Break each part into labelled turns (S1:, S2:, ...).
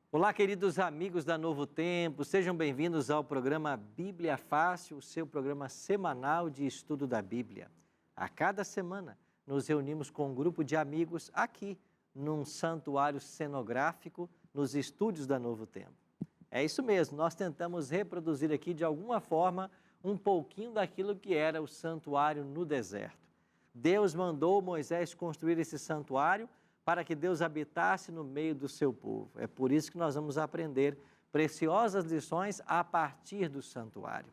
S1: Olá, queridos amigos da Novo Tempo, sejam bem-vindos ao programa Bíblia Fácil, o seu programa semanal de estudo da Bíblia. A cada semana, nos reunimos com um grupo de amigos aqui, num santuário cenográfico, nos estúdios da Novo Tempo. É isso mesmo, nós tentamos reproduzir aqui, de alguma forma, um pouquinho daquilo que era o santuário no deserto. Deus mandou Moisés construir esse santuário para que Deus habitasse no meio do seu povo. É por isso que nós vamos aprender preciosas lições a partir do santuário.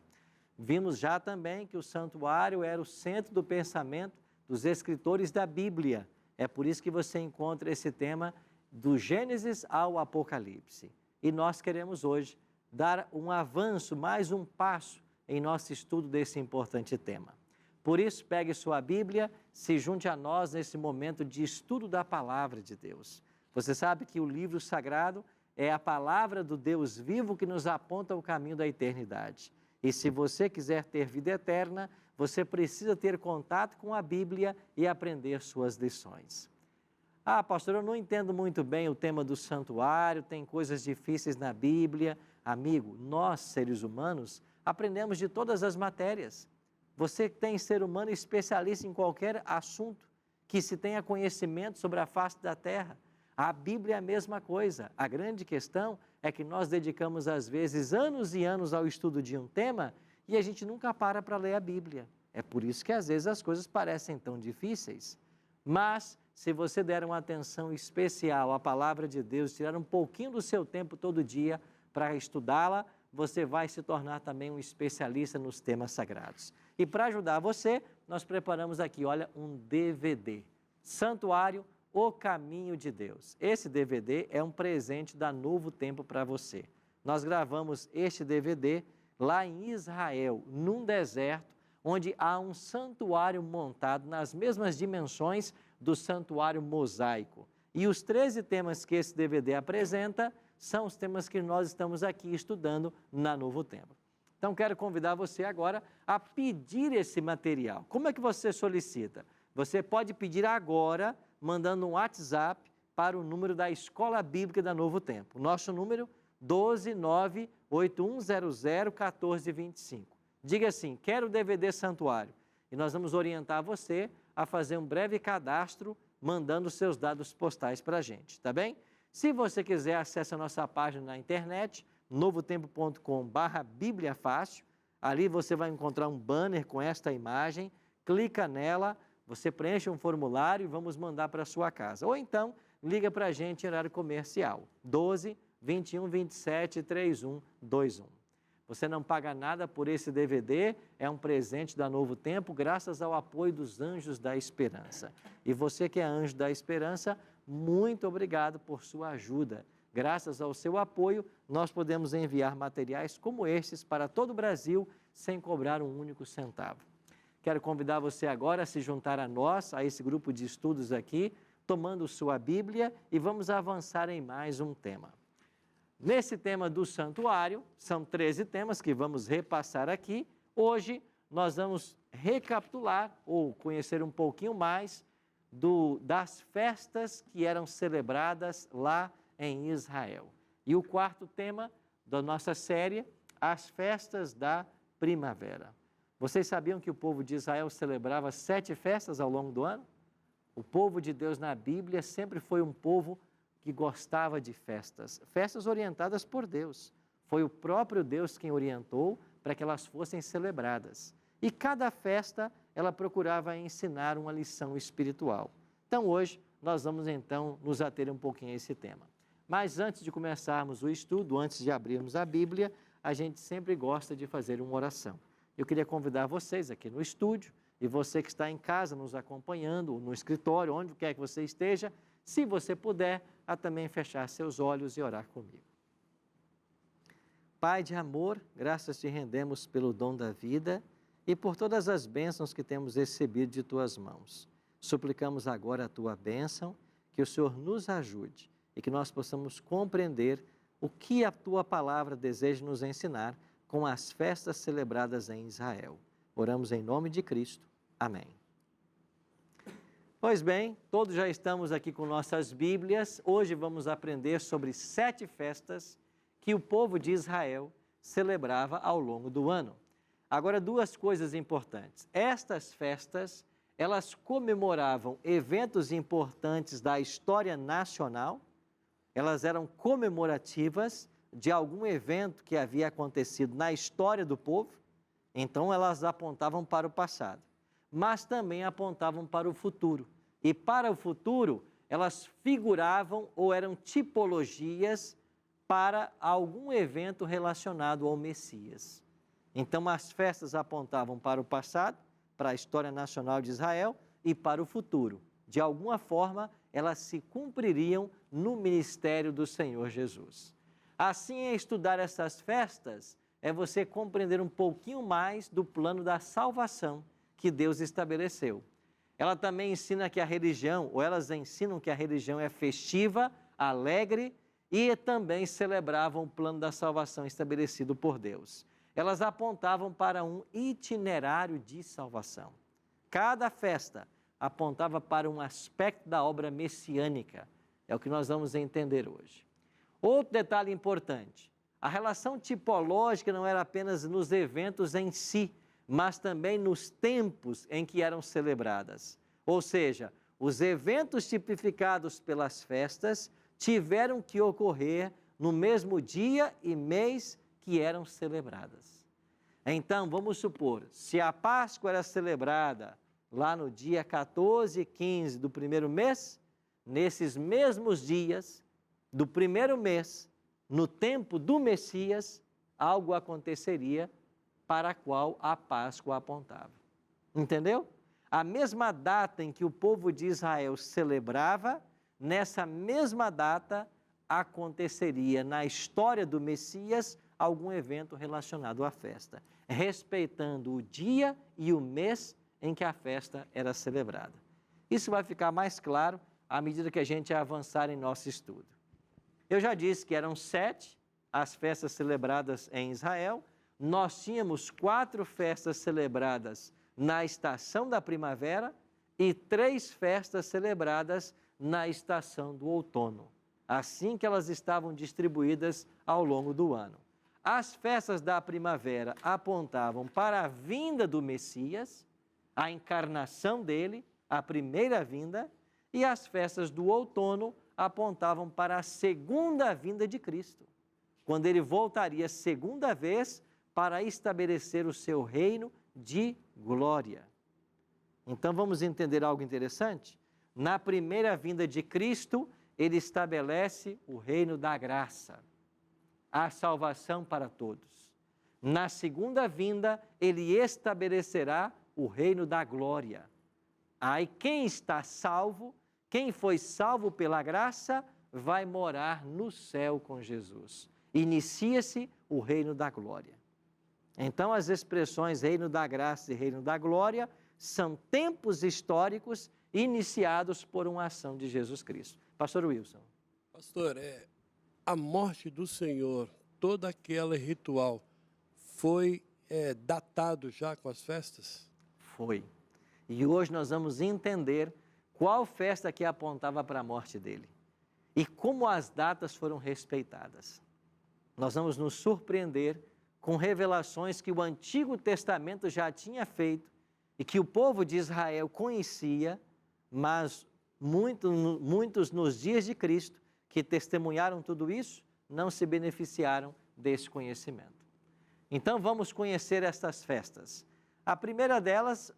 S1: Vimos já também que o santuário era o centro do pensamento dos escritores da Bíblia. É por isso que você encontra esse tema do Gênesis ao Apocalipse. E nós queremos hoje dar um avanço, mais um passo em nosso estudo desse importante tema. Por isso, pegue sua Bíblia, se junte a nós nesse momento de estudo da Palavra de Deus. Você sabe que o livro sagrado é a palavra do Deus vivo que nos aponta o caminho da eternidade. E se você quiser ter vida eterna, você precisa ter contato com a Bíblia e aprender suas lições. Ah, pastor, eu não entendo muito bem o tema do santuário, tem coisas difíceis na Bíblia. Amigo, nós, seres humanos, aprendemos de todas as matérias. Você tem ser humano especialista em qualquer assunto que se tenha conhecimento sobre a face da terra. A Bíblia é a mesma coisa. A grande questão é que nós dedicamos, às vezes, anos e anos ao estudo de um tema e a gente nunca para ler a Bíblia. É por isso que, às vezes, as coisas parecem tão difíceis. Mas, se você der uma atenção especial à palavra de Deus, tirar um pouquinho do seu tempo todo dia para estudá-la, você vai se tornar também um especialista nos temas sagrados. E para ajudar você, nós preparamos aqui, olha, um DVD, Santuário, o Caminho de Deus. Esse DVD é um presente da Novo Tempo para você. Nós gravamos este DVD lá em Israel, num deserto, onde há um santuário montado nas mesmas dimensões do santuário mosaico. E os 13 temas que esse DVD apresenta são os temas que nós estamos aqui estudando na Novo Tempo. Então, quero convidar você agora a pedir esse material. Como é que você solicita? Você pode pedir agora, mandando um WhatsApp para o número da Escola Bíblica da Novo Tempo. Nosso número, 12981001425. Diga assim, quero o DVD Santuário. E nós vamos orientar você a fazer um breve cadastro, mandando seus dados postais para a gente, tá bem? Se você quiser, acesse a nossa página na internet, novotempo.com/Bíblia Fácil. Ali você vai encontrar um banner com esta imagem, clica nela, você preenche um formulário e vamos mandar para a sua casa. Ou então, liga para a gente em horário comercial, 12 21 27 31 21. Você não paga nada por esse DVD, é um presente da Novo Tempo, graças ao apoio dos Anjos da Esperança. E você que é Anjo da Esperança, muito obrigado por sua ajuda. Graças ao seu apoio, nós podemos enviar materiais como estes para todo o Brasil, sem cobrar um único centavo. Quero convidar você agora a se juntar a nós, a esse grupo de estudos aqui, tomando sua Bíblia e vamos avançar em mais um tema. Nesse tema do santuário, são 13 temas que vamos repassar aqui. Hoje, nós vamos recapitular ou conhecer um pouquinho mais das festas que eram celebradas lá em Israel. E o quarto tema da nossa série, as festas da primavera. Vocês sabiam que o povo de Israel celebrava 7 festas ao longo do ano? O povo de Deus na Bíblia sempre foi um povo que gostava de festas, festas orientadas por Deus. Foi o próprio Deus quem orientou para que elas fossem celebradas. E cada festa, ela procurava ensinar uma lição espiritual. Então, hoje, nós vamos, então, nos ater um pouquinho a esse tema. Mas, antes de começarmos o estudo, antes de abrirmos a Bíblia, a gente sempre gosta de fazer uma oração. Eu queria convidar vocês aqui no estúdio, e você que está em casa nos acompanhando, no escritório, onde quer que você esteja, se você puder, a também fechar seus olhos e orar comigo. Pai de amor, graças te rendemos pelo dom da vida e por todas as bênçãos que temos recebido de tuas mãos. Suplicamos agora a tua bênção, que o Senhor nos ajude e que nós possamos compreender o que a tua palavra deseja nos ensinar com as festas celebradas em Israel. Oramos em nome de Cristo. Amém. Pois bem, todos já estamos aqui com nossas Bíblias. Hoje vamos aprender sobre 7 festas que o povo de Israel celebrava ao longo do ano. Agora, 2 coisas importantes. Estas festas, elas comemoravam eventos importantes da história nacional, elas eram comemorativas de algum evento que havia acontecido na história do povo, então elas apontavam para o passado, mas também apontavam para o futuro. E para o futuro, elas figuravam ou eram tipologias para algum evento relacionado ao Messias. Então, as festas apontavam para o passado, para a história nacional de Israel e para o futuro. De alguma forma, elas se cumpririam no ministério do Senhor Jesus. Assim, estudar essas festas é você compreender um pouquinho mais do plano da salvação que Deus estabeleceu. Ela também ensina que a religião, ou elas ensinam que a religião é festiva, alegre e também celebravam o plano da salvação estabelecido por Deus. Elas apontavam para um itinerário de salvação. Cada festa apontava para um aspecto da obra messiânica. É o que nós vamos entender hoje. Outro detalhe importante, a relação tipológica não era apenas nos eventos em si, mas também nos tempos em que eram celebradas. Ou seja, os eventos tipificados pelas festas tiveram que ocorrer no mesmo dia e mês que eram celebradas. Então, vamos supor, se a Páscoa era celebrada lá no dia 14 e 15 do primeiro mês, nesses mesmos dias do primeiro mês, no tempo do Messias, algo aconteceria para a qual a Páscoa apontava. Entendeu? A mesma data em que o povo de Israel celebrava, nessa mesma data aconteceria na história do Messias algum evento relacionado à festa, respeitando o dia e o mês em que a festa era celebrada. Isso vai ficar mais claro à medida que a gente avançar em nosso estudo. Eu já disse que eram 7 as festas celebradas em Israel. Nós tínhamos 4 festas celebradas na estação da primavera e 3 festas celebradas na estação do outono, assim que elas estavam distribuídas ao longo do ano. As festas da primavera apontavam para a vinda do Messias, a encarnação dele, a primeira vinda, e as festas do outono apontavam para a segunda vinda de Cristo, quando ele voltaria segunda vez para estabelecer o seu reino de glória. Então vamos entender algo interessante? Na primeira vinda de Cristo, ele estabelece o reino da graça, a salvação para todos. Na segunda vinda, ele estabelecerá o reino da glória. Aí quem está salvo, quem foi salvo pela graça, vai morar no céu com Jesus. Inicia-se o reino da glória. Então, as expressões reino da graça e reino da glória são tempos históricos iniciados por uma ação de Jesus Cristo. Pastor Wilson.
S2: Pastor, a morte do Senhor, todo aquele ritual, foi datado já com as festas?
S1: Foi. E hoje nós vamos entender qual festa que apontava para a morte dele e como as datas foram respeitadas. Nós vamos nos surpreender com revelações que o Antigo Testamento já tinha feito e que o povo de Israel conhecia, mas muitos nos dias de Cristo que testemunharam tudo isso não se beneficiaram desse conhecimento. Então vamos conhecer estas festas. A primeira delas,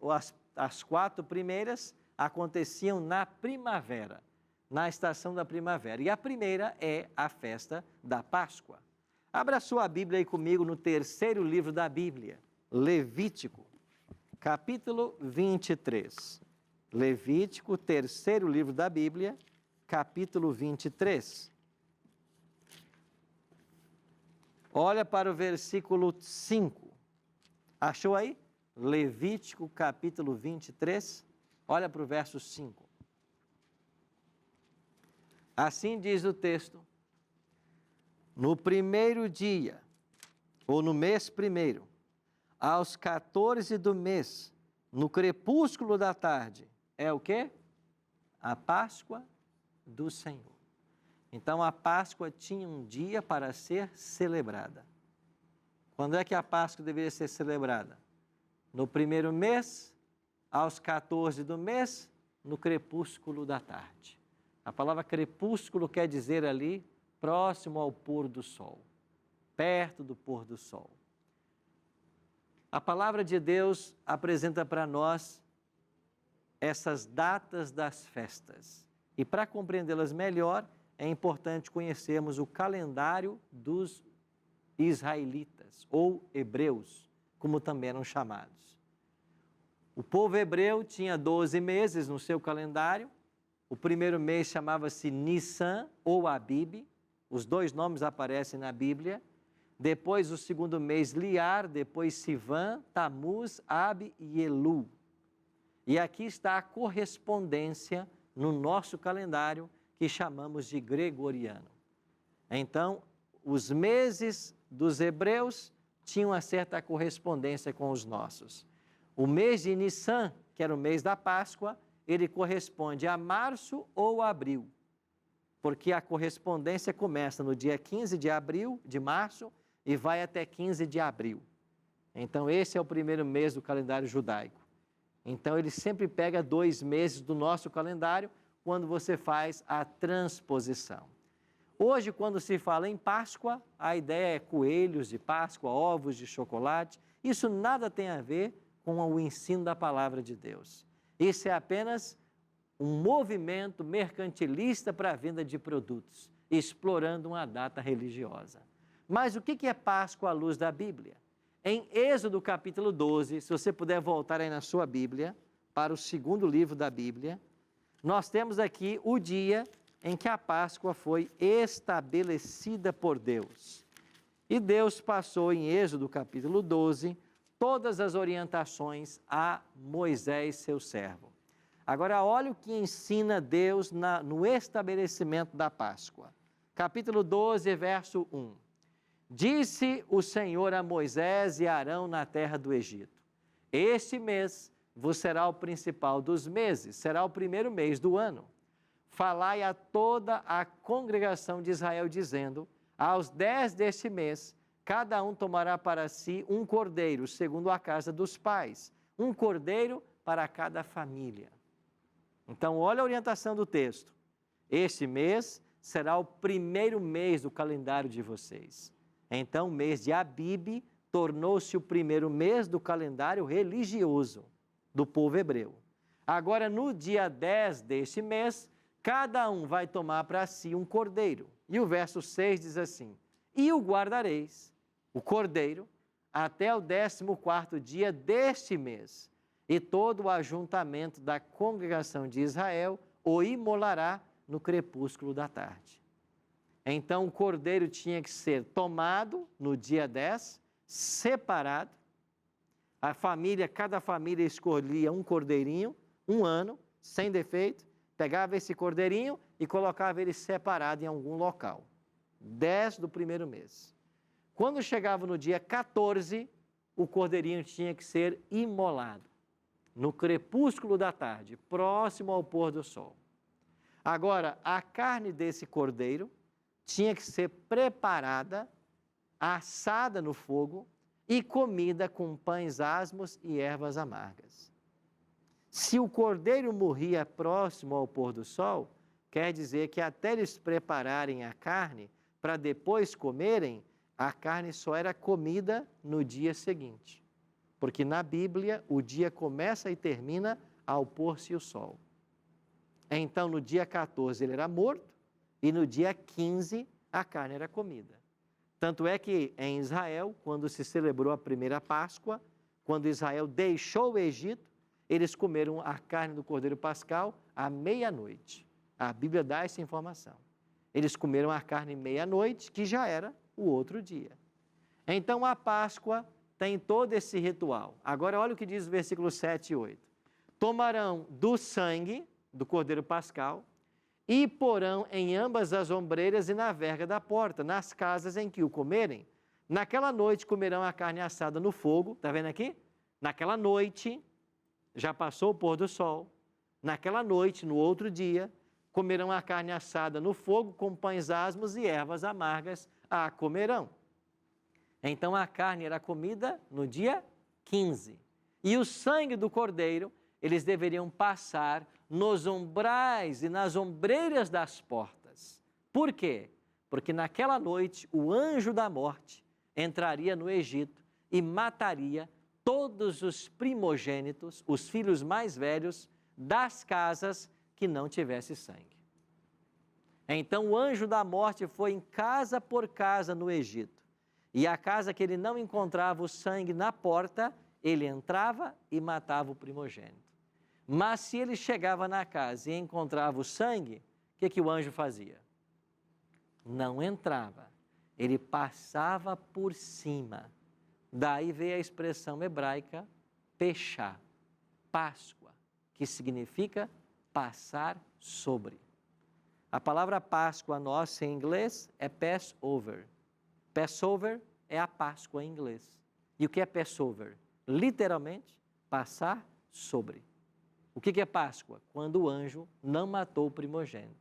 S1: as 4 primeiras, aconteciam na primavera, na estação da primavera. E a primeira é a festa da Páscoa. Abra sua Bíblia aí comigo no 3º livro da Bíblia, Levítico, capítulo 23. Levítico, 3º livro da Bíblia, capítulo 23. Olha para o versículo 5. Achou aí? Levítico capítulo 23. Olha para o verso 5. Assim diz o texto: no primeiro dia, ou no mês primeiro, aos 14 do mês, no crepúsculo da tarde, é o quê? A Páscoa do Senhor. Então a Páscoa tinha um dia para ser celebrada. Quando é que a Páscoa deveria ser celebrada? No primeiro mês, aos 14 do mês, no crepúsculo da tarde. A palavra crepúsculo quer dizer ali, próximo ao pôr do sol, perto do pôr do sol. A palavra de Deus apresenta para nós essas datas das festas. E para compreendê-las melhor, é importante conhecermos o calendário dos israelitas, ou hebreus, como também eram chamados. O povo hebreu tinha 12 meses no seu calendário. O primeiro mês chamava-se Nissan ou Abib, os dois nomes aparecem na Bíblia. Depois o segundo mês Liar, depois Sivan, Tamuz, Ab e Elu. E aqui está a correspondência no nosso calendário que chamamos de gregoriano. Então, os meses dos hebreus tinham uma certa correspondência com os nossos. O mês de Nissan, que era o mês da Páscoa, ele corresponde a março ou abril, porque a correspondência começa no dia 15 de março, e vai até 15 de abril. Então, esse é o primeiro mês do calendário judaico. Então, ele sempre pega 2 meses do nosso calendário quando você faz a transposição. Hoje, quando se fala em Páscoa, a ideia é coelhos de Páscoa, ovos de chocolate. Isso nada tem a ver com o ensino da palavra de Deus. Isso é apenas um movimento mercantilista para a venda de produtos, explorando uma data religiosa. Mas o que é Páscoa à luz da Bíblia? Em Êxodo capítulo 12, se você puder voltar aí na sua Bíblia, para o segundo livro da Bíblia, nós temos aqui o dia em que a Páscoa foi estabelecida por Deus. E Deus passou em Êxodo capítulo 12 todas as orientações a Moisés, seu servo. Agora, olha o que ensina Deus no estabelecimento da Páscoa. Capítulo 12, verso 1. Disse o Senhor a Moisés e a Arão na terra do Egito: este mês vos será o principal dos meses, será o primeiro mês do ano. Falai a toda a congregação de Israel, dizendo: aos 10 deste mês, cada um tomará para si um cordeiro, segundo a casa dos pais, um cordeiro para cada família. Então, olha a orientação do texto. Este mês será o primeiro mês do calendário de vocês. Então, o mês de Abib tornou-se o primeiro mês do calendário religioso do povo hebreu. Agora, no dia 10 deste mês, cada um vai tomar para si um cordeiro. E o verso 6 diz assim: e o guardareis, o cordeiro, até o 14º dia deste mês, e todo o ajuntamento da congregação de Israel o imolará no crepúsculo da tarde. Então, o cordeiro tinha que ser tomado no dia 10, separado. Cada família escolhia um cordeirinho, um ano, sem defeito, pegava esse cordeirinho e colocava ele separado em algum local. 10 do primeiro mês. Quando chegava no dia 14, o cordeirinho tinha que ser imolado, no crepúsculo da tarde, próximo ao pôr do sol. Agora, a carne desse cordeiro tinha que ser preparada, assada no fogo e comida com pães asmos e ervas amargas. Se o cordeiro morria próximo ao pôr do sol, quer dizer que até eles prepararem a carne para depois comerem, a carne só era comida no dia seguinte. Porque na Bíblia o dia começa e termina ao pôr-se o sol. Então no dia 14 ele era morto e no dia 15 a carne era comida. Tanto é que em Israel, quando se celebrou a primeira Páscoa, quando Israel deixou o Egito, eles comeram a carne do cordeiro pascal à meia-noite. A Bíblia dá essa informação. Eles comeram a carne meia-noite, que já era o outro dia. Então, a Páscoa tem todo esse ritual. Agora, olha o que diz o versículo 7 e 8. Tomarão do sangue do cordeiro pascal e porão em ambas as ombreiras e na verga da porta, nas casas em que o comerem. Naquela noite comerão a carne assada no fogo, está vendo aqui? Naquela noite, já passou o pôr do sol, naquela noite, no outro dia, comerão a carne assada no fogo com pães asmos e ervas amargas a comerão. Então a carne era comida no dia 15. E o sangue do cordeiro eles deveriam passar nos umbrais e nas ombreiras das portas. Por quê? Porque naquela noite o anjo da morte entraria no Egito e mataria todos os primogênitos, os filhos mais velhos das casas que não tivesse sangue. Então o anjo da morte foi em casa por casa no Egito. E a casa que ele não encontrava o sangue na porta, ele entrava e matava o primogênito. Mas se ele chegava na casa e encontrava o sangue, o que o anjo fazia? Não entrava, ele passava por cima. Daí veio a expressão hebraica pechá, Páscoa, que significa passar sobre. A palavra Páscoa nossa em inglês é Passover. Passover é a Páscoa em inglês. E o que é Passover? Literalmente, passar sobre. O que é Páscoa? Quando o anjo não matou o primogênito.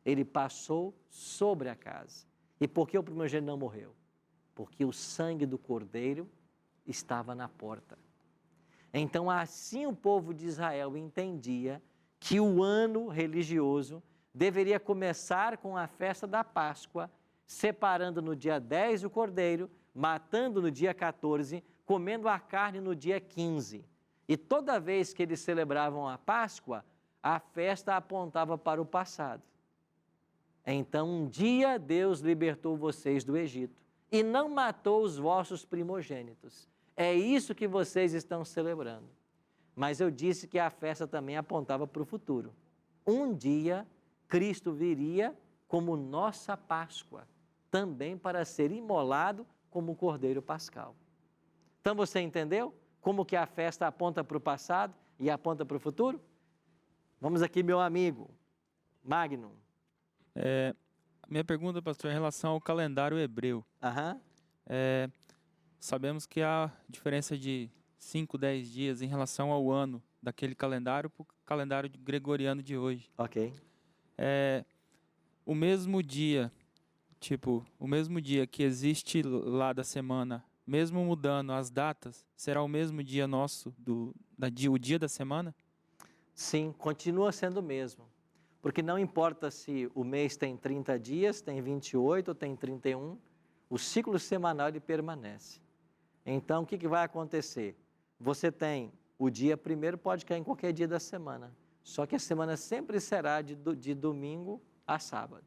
S1: Ele passou sobre a casa. E por que o primogênito não morreu? Porque o sangue do cordeiro estava na porta. Então, assim o povo de Israel entendia que o ano religioso deveria começar com a festa da Páscoa, separando no dia 10 o cordeiro, matando no dia 14, comendo a carne no dia 15. E toda vez que eles celebravam a Páscoa, a festa apontava para o passado. Então, um dia Deus libertou vocês do Egito e não matou os vossos primogênitos. É isso que vocês estão celebrando. Mas eu disse que a festa também apontava para o futuro. Um dia, Cristo viria como nossa Páscoa, também para ser imolado como o Cordeiro Pascal. Então você entendeu como que a festa aponta para o passado e aponta para o futuro? Vamos aqui, meu amigo, Magnum.
S3: Minha pergunta, pastor, é em relação ao calendário hebreu. Sabemos que há diferença de 5, 10 dias em relação ao ano daquele calendário para o calendário gregoriano de hoje.
S1: Ok.
S3: O mesmo dia, o mesmo dia que existe lá da semana, mesmo mudando as datas, será o mesmo dia nosso, o dia da semana?
S1: Sim, continua sendo o mesmo. Porque não importa se o mês tem 30 dias, tem 28 ou tem 31, o ciclo semanal ele permanece. Então, o que vai acontecer? Você tem o dia primeiro, pode cair em qualquer dia da semana. Só que a semana sempre será de domingo a sábado.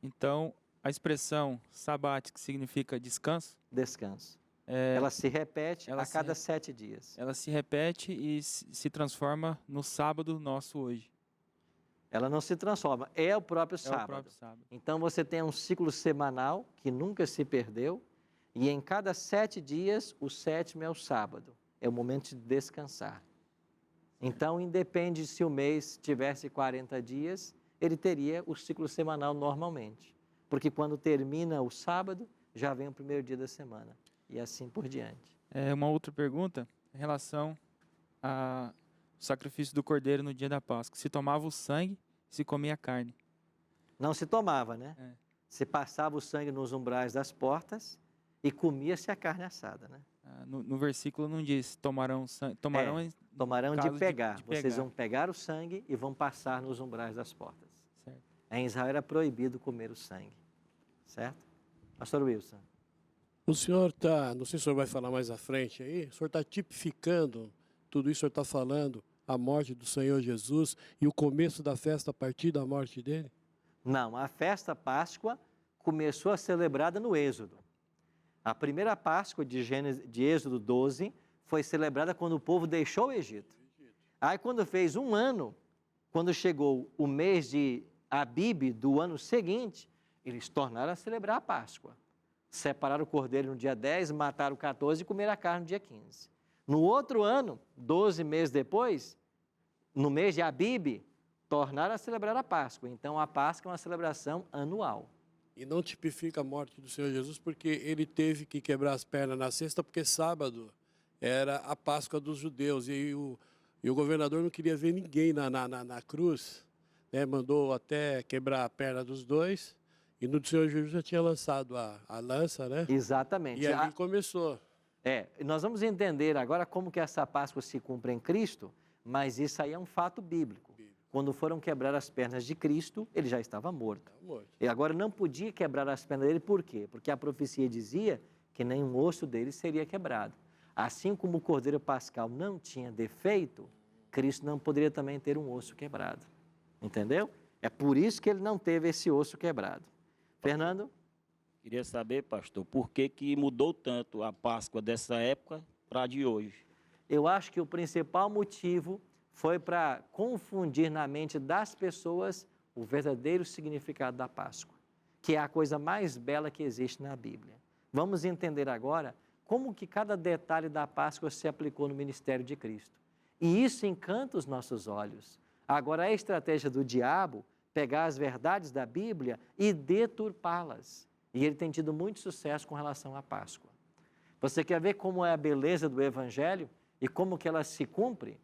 S3: Então, a expressão sabat, que significa descanso?
S1: Descanso. Ela se repete a cada 7 dias.
S3: Ela se repete e se transforma no sábado nosso hoje.
S1: Ela não se transforma, é o próprio sábado.
S3: É o próprio sábado.
S1: Então, você tem um ciclo semanal que nunca se perdeu e em cada 7 dias, o 7º é o sábado. É o momento de descansar. Então, independe se o mês tivesse 40 dias, ele teria o ciclo semanal normalmente. Porque quando termina o sábado, já vem o primeiro dia da semana. E assim por diante.
S3: Uma outra pergunta em relação ao sacrifício do cordeiro no dia da Páscoa. Se tomava o sangue, se comia a carne.
S1: Não se tomava, né? Se passava o sangue nos umbrais das portas e comia-se a carne assada, né?
S3: No versículo não diz tomarão sangue.
S1: Tomarão de pegar. Vocês vão pegar o sangue e vão passar nos umbrais das portas.
S3: Certo.
S1: Em Israel era proibido comer o sangue. Certo? Pastor Wilson.
S2: O senhor está, não sei se o senhor vai falar mais à frente aí, o senhor está tipificando tudo isso que o senhor está falando, a morte do Senhor Jesus e o começo da festa a partir da morte dele?
S1: Não, a festa Páscoa começou a ser celebrada no Êxodo. A primeira Páscoa de Êxodo 12 foi celebrada quando o povo deixou o Egito. Aí quando fez um ano, quando chegou o mês de Abib do ano seguinte, eles tornaram a celebrar a Páscoa. Separaram o cordeiro no dia 10, mataram o 14 e comeram a carne no dia 15. No outro ano, 12 meses depois, no mês de Abibe, tornaram a celebrar a Páscoa. Então, a Páscoa é uma celebração anual.
S2: E não tipifica a morte do Senhor Jesus porque ele teve que quebrar as pernas na sexta, porque sábado era a Páscoa dos judeus. E o governador não queria ver ninguém na cruz, né? Mandou até quebrar a perna dos dois. E no Senhor Jesus já tinha lançado a lança, né?
S1: Exatamente.
S2: E ali começou.
S1: Nós vamos entender agora como que essa Páscoa se cumpre em Cristo, mas isso aí é um fato bíblico. Quando foram quebrar as pernas de Cristo, ele já estava morto. E agora não podia quebrar as pernas dele, por quê? Porque a profecia dizia que nenhum osso dele seria quebrado. Assim como o Cordeiro Pascal não tinha defeito, Cristo não poderia também ter um osso quebrado. Entendeu? É por isso que ele não teve esse osso quebrado. Fernando?
S4: Queria saber, pastor, por que mudou tanto a Páscoa dessa época para a de hoje?
S1: Eu acho que o principal motivo foi para confundir na mente das pessoas o verdadeiro significado da Páscoa, que é a coisa mais bela que existe na Bíblia. Vamos entender agora como que cada detalhe da Páscoa se aplicou no ministério de Cristo. E isso encanta os nossos olhos. Agora, é a estratégia do diabo pegar as verdades da Bíblia e deturpá-las. E ele tem tido muito sucesso com relação à Páscoa. Você quer ver como é a beleza do Evangelho e como que ela se cumpre?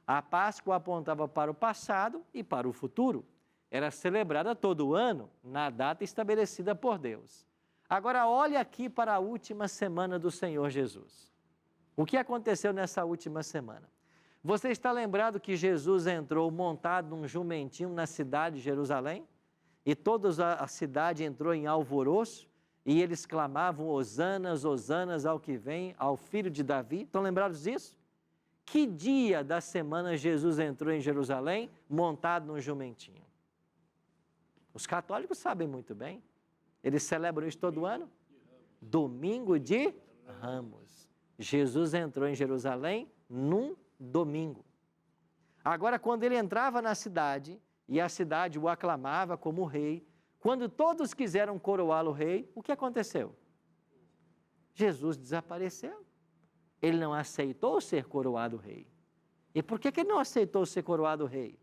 S1: A Páscoa apontava para o passado e para o futuro. Era celebrada todo ano, na data estabelecida por Deus. Agora, olhe aqui para a última semana do Senhor Jesus. O que aconteceu nessa última semana? Você está lembrado que Jesus entrou montado num jumentinho na cidade de Jerusalém? E toda a cidade entrou em alvoroço e eles clamavam: Hosanas, Hosanas ao que vem, ao filho de Davi. Estão lembrados disso? Que dia da semana Jesus entrou em Jerusalém montado num jumentinho? Os católicos sabem muito bem. Eles celebram isso todo ano? Domingo de Ramos. Jesus entrou em Jerusalém num domingo. Agora, quando ele entrava na cidade, e a cidade o aclamava como rei, quando todos quiseram coroá-lo rei, o que aconteceu? Jesus desapareceu. Ele não aceitou ser coroado rei. E por que ele não aceitou ser coroado rei?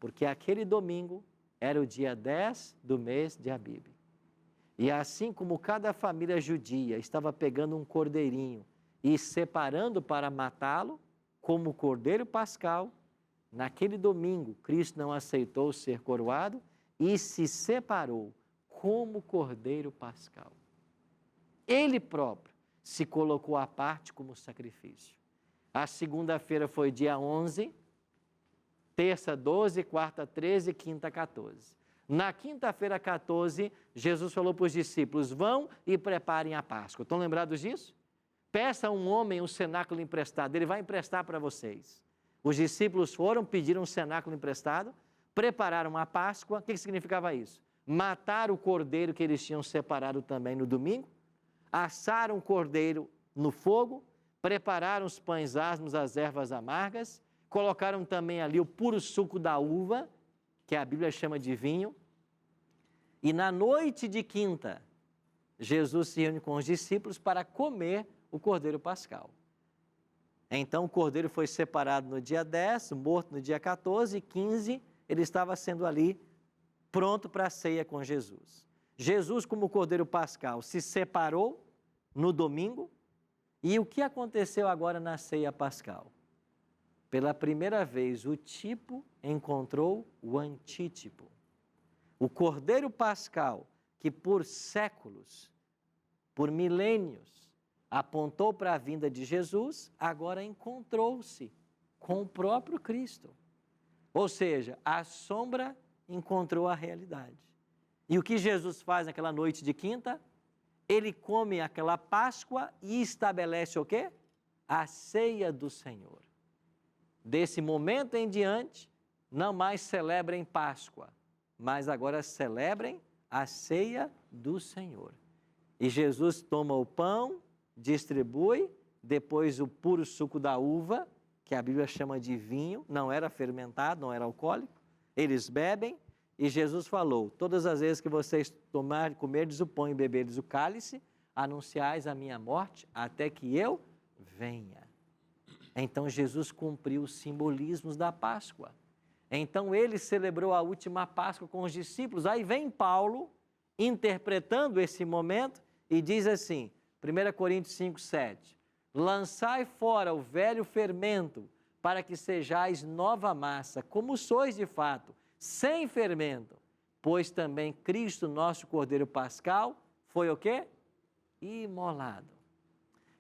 S1: Porque aquele domingo era o dia 10 do mês de Abibe. E assim como cada família judia estava pegando um cordeirinho e separando para matá-lo, como o cordeiro pascal, naquele domingo Cristo não aceitou ser coroado e se separou como cordeiro pascal. Ele próprio se colocou à parte como sacrifício. A segunda-feira foi dia 11, terça 12, quarta 13, quinta 14. Na quinta-feira 14, Jesus falou para os discípulos: vão e preparem a Páscoa. Estão lembrados disso? Peça a um homem um cenáculo emprestado, ele vai emprestar para vocês. Os discípulos foram, pediram um cenáculo emprestado, prepararam a Páscoa. O que significava isso? Mataram o cordeiro que eles tinham separado também no domingo, assaram o cordeiro no fogo, prepararam os pães asmos, as ervas amargas, colocaram também ali o puro suco da uva, que a Bíblia chama de vinho, e na noite de quinta, Jesus se reúne com os discípulos para comer o cordeiro pascal. Então o cordeiro foi separado no dia 10, morto no dia 14 e 15, ele estava sendo ali pronto para a ceia com Jesus. Jesus, como cordeiro pascal, se separou no domingo. E o que aconteceu agora na ceia pascal? Pela primeira vez, o tipo encontrou o antítipo. O cordeiro pascal, que por séculos, por milênios, apontou para a vinda de Jesus, agora encontrou-se com o próprio Cristo. Ou seja, a sombra encontrou a realidade. E o que Jesus faz naquela noite de quinta? Ele come aquela Páscoa e estabelece o quê? A ceia do Senhor. Desse momento em diante, não mais celebrem Páscoa, mas agora celebrem a ceia do Senhor. E Jesus toma o pão, distribui, depois o puro suco da uva, que a Bíblia chama de vinho, não era fermentado, não era alcoólico, eles bebem, e Jesus falou: todas as vezes que vocês comerdes o pão e beberdes o cálice, anunciais a minha morte até que eu venha. Então Jesus cumpriu os simbolismos da Páscoa. Então ele celebrou a última Páscoa com os discípulos. Aí vem Paulo interpretando esse momento e diz assim, 1 Coríntios 5, 7, lançai fora o velho fermento, para que sejais nova massa, como sois de fato, sem fermento, pois também Cristo, nosso Cordeiro Pascal, foi o quê? Imolado.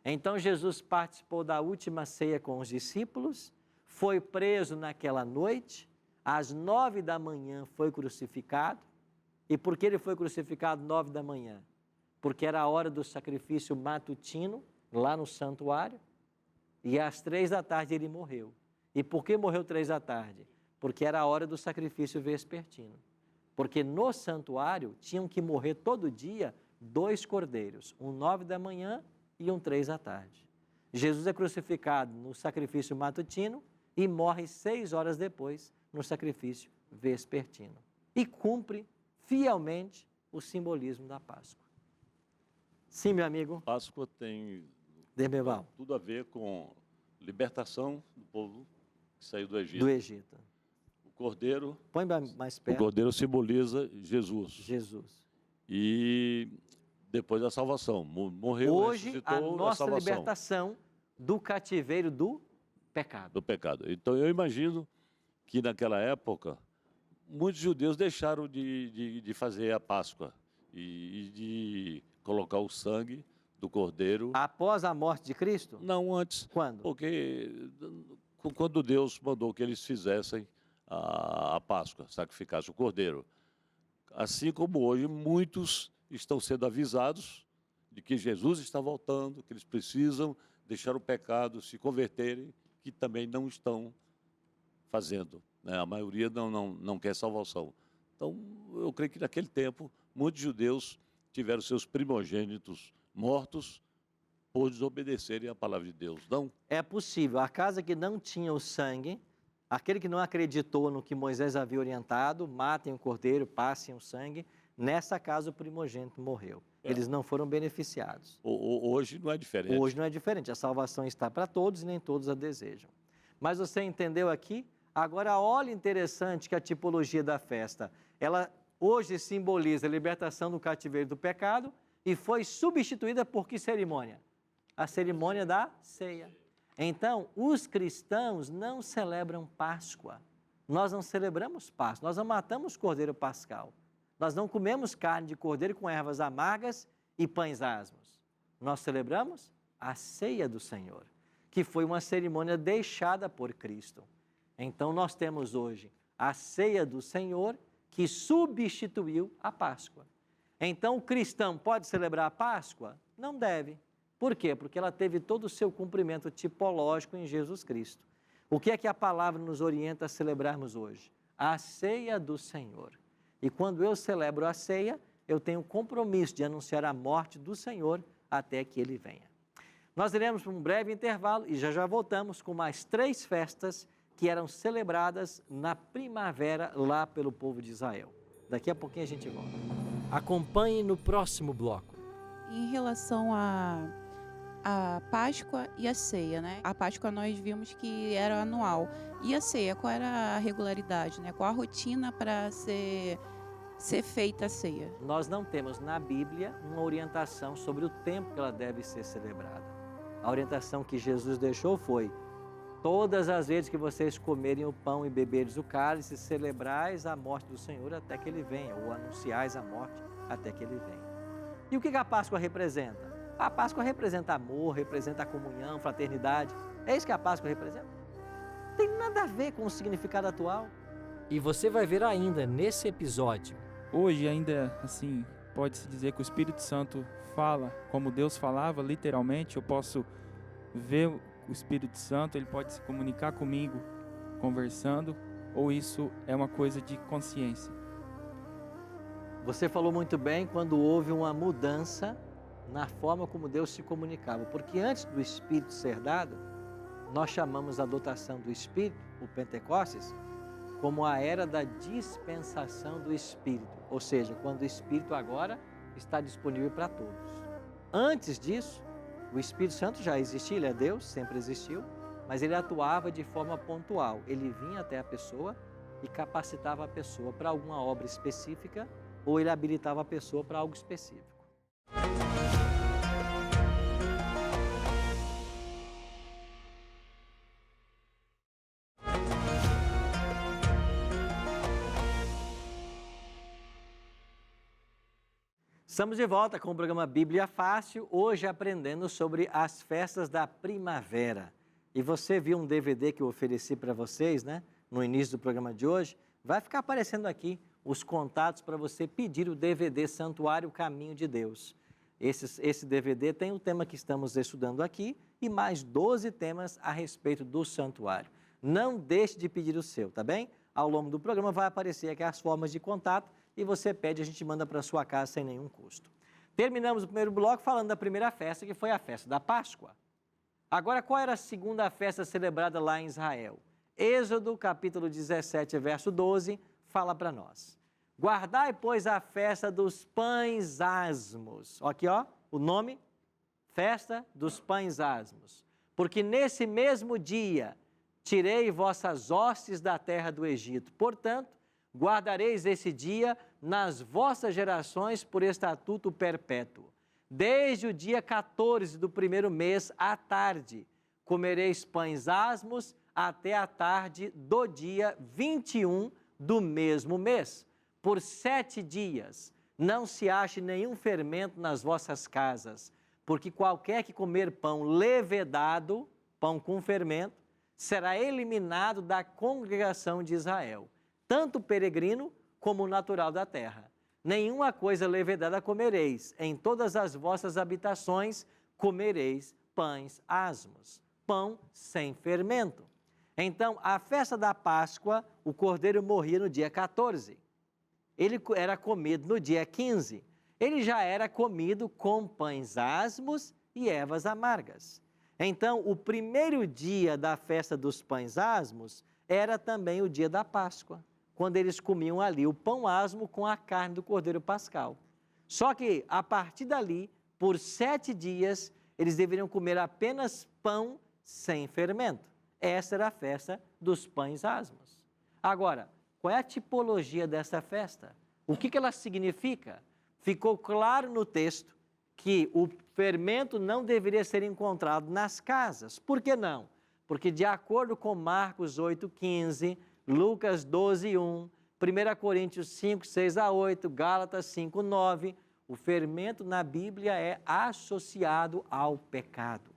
S1: Então Jesus participou da última ceia com os discípulos, foi preso naquela noite, às 9 da manhã foi crucificado. E por que ele foi crucificado 9 da manhã? Porque era a hora do sacrifício matutino, lá no santuário, e às 3 da tarde ele morreu. E por que morreu 3 da tarde? Porque era a hora do sacrifício vespertino. Porque no santuário tinham que morrer todo dia 2 cordeiros, um 9 da manhã e um 3 da tarde. Jesus é crucificado no sacrifício matutino e morre 6 horas depois no sacrifício vespertino. E cumpre fielmente o simbolismo da Páscoa. Sim, meu amigo.
S5: Páscoa tem
S1: Demeval.
S5: tudo a ver com libertação do povo que saiu do Egito.
S1: Do Egito.
S5: O cordeiro,
S1: Põe mais
S5: o
S1: perto.
S5: cordeiro simboliza Jesus.
S1: Jesus.
S5: E depois a salvação. Morreu,
S1: Hoje, a
S5: ressuscitou,
S1: nossa
S5: salvação
S1: libertação do cativeiro do pecado.
S5: do pecado. Então eu imagino que naquela época muitos judeus deixaram de fazer a Páscoa e de colocar o sangue do cordeiro.
S1: Após a morte de Cristo?
S5: Não antes.
S1: Quando?
S5: Porque quando Deus mandou que eles fizessem a Páscoa, sacrificassem o cordeiro. Assim como hoje, muitos estão sendo avisados de que Jesus está voltando, que eles precisam deixar o pecado, se converterem, que também não estão fazendo. Né? A maioria não quer salvação. Então, eu creio que naquele tempo, muitos judeus tiveram seus primogênitos mortos por desobedecerem a palavra de Deus. Não?
S1: É possível. A casa que não tinha o sangue, aquele que não acreditou no que Moisés havia orientado, matem o cordeiro, passem o sangue, nessa casa o primogênito morreu. Eles não foram beneficiados.
S5: Hoje não é diferente.
S1: Hoje não é diferente. A salvação está para todos e nem todos a desejam. Mas você entendeu aqui? Agora, olha interessante que a tipologia da festa, ela hoje simboliza a libertação do cativeiro do pecado e foi substituída por que cerimônia? A cerimônia da ceia. Então, os cristãos não celebram Páscoa. Nós não celebramos Páscoa, nós não matamos cordeiro pascal. Nós não comemos carne de cordeiro com ervas amargas e pães asmos. Nós celebramos a ceia do Senhor, que foi uma cerimônia deixada por Cristo. Então, nós temos hoje a ceia do Senhor, que substituiu a Páscoa. Então, o cristão pode celebrar a Páscoa? Não deve. Por quê? Porque ela teve todo o seu cumprimento tipológico em Jesus Cristo. O que é que a palavra nos orienta a celebrarmos hoje? A ceia do Senhor. E quando eu celebro a ceia, eu tenho o compromisso de anunciar a morte do Senhor até que Ele venha. Nós iremos para um breve intervalo e já voltamos com mais 3 festas que eram celebradas na primavera lá pelo povo de Israel. Daqui a pouquinho a gente volta. Acompanhe no próximo bloco.
S6: Em relação à Páscoa e a ceia, né? A Páscoa nós vimos que era anual. E a ceia, qual era a regularidade, né? Qual a rotina para ser feita a ceia?
S1: Nós não temos na Bíblia uma orientação sobre o tempo que ela deve ser celebrada. A orientação que Jesus deixou foi: todas as vezes que vocês comerem o pão e beberes o cálice, celebrais a morte do Senhor até que Ele venha, ou anunciais a morte até que Ele venha. E o que a Páscoa representa? A Páscoa representa amor, representa a comunhão, fraternidade. É isso que a Páscoa representa? Não tem nada a ver com o significado atual.
S7: E você vai ver ainda nesse episódio.
S3: Hoje ainda, assim, pode-se dizer que o Espírito Santo fala como Deus falava, literalmente. Eu posso ver o Espírito Santo, ele pode se comunicar comigo conversando, ou isso é uma coisa de consciência?
S1: Você falou muito bem quando houve uma mudança na forma como Deus se comunicava. Porque antes do Espírito ser dado, nós chamamos a dotação do Espírito, o Pentecostes, como a era da dispensação do Espírito. Ou seja, quando o Espírito agora está disponível para todos. Antes disso, o Espírito Santo já existia, ele é Deus, sempre existiu, mas ele atuava de forma pontual. Ele vinha até a pessoa e capacitava a pessoa para alguma obra específica ou ele habilitava a pessoa para algo específico. Estamos de volta com o programa Bíblia Fácil, hoje aprendendo sobre as festas da primavera. E você viu um DVD que eu ofereci para vocês, né? No início do programa de hoje. Vai ficar aparecendo aqui os contatos para você pedir o DVD Santuário Caminho de Deus. Esse DVD tem o tema que estamos estudando aqui e mais 12 temas a respeito do santuário. Não deixe de pedir o seu, tá bem? Ao longo do programa vai aparecer aqui as formas de contato e você pede, a gente manda para sua casa sem nenhum custo. Terminamos o primeiro bloco falando da primeira festa, que foi a festa da Páscoa. Agora, qual era a segunda festa celebrada lá em Israel? Êxodo, capítulo 17, verso 12, fala para nós. Guardai, pois, a festa dos pães asmos. Aqui, ó, o nome, festa dos pães asmos. Porque nesse mesmo dia tirei vossas hostes da terra do Egito. Portanto, guardareis esse dia nas vossas gerações por estatuto perpétuo. Desde o dia 14 do primeiro mês à tarde, comereis pães asmos até a tarde do dia 21 do mesmo mês. Por 7 dias não se ache nenhum fermento nas vossas casas, porque qualquer que comer pão levedado, pão com fermento, será eliminado da congregação de Israel, tanto o peregrino como o natural da terra. Nenhuma coisa levedada comereis, em todas as vossas habitações comereis pães asmos, pão sem fermento. Então, a festa da Páscoa, o cordeiro morria no dia 14. Ele era comido no dia 15. Ele já era comido com pães asmos e ervas amargas. Então, o primeiro dia da festa dos pães asmos era também o dia da Páscoa, quando eles comiam ali o pão asmo com a carne do cordeiro pascal. Só que, a partir dali, por 7 dias, eles deveriam comer apenas pão sem fermento. Essa era a festa dos pães asmos. Agora, qual é a tipologia dessa festa? O que ela significa? Ficou claro no texto que o fermento não deveria ser encontrado nas casas. Por que não? Porque, de acordo com Marcos 8,15, Lucas 12:1, 1 Coríntios 5, 6 a 8, Gálatas 5, 9, o fermento na Bíblia é associado ao pecado.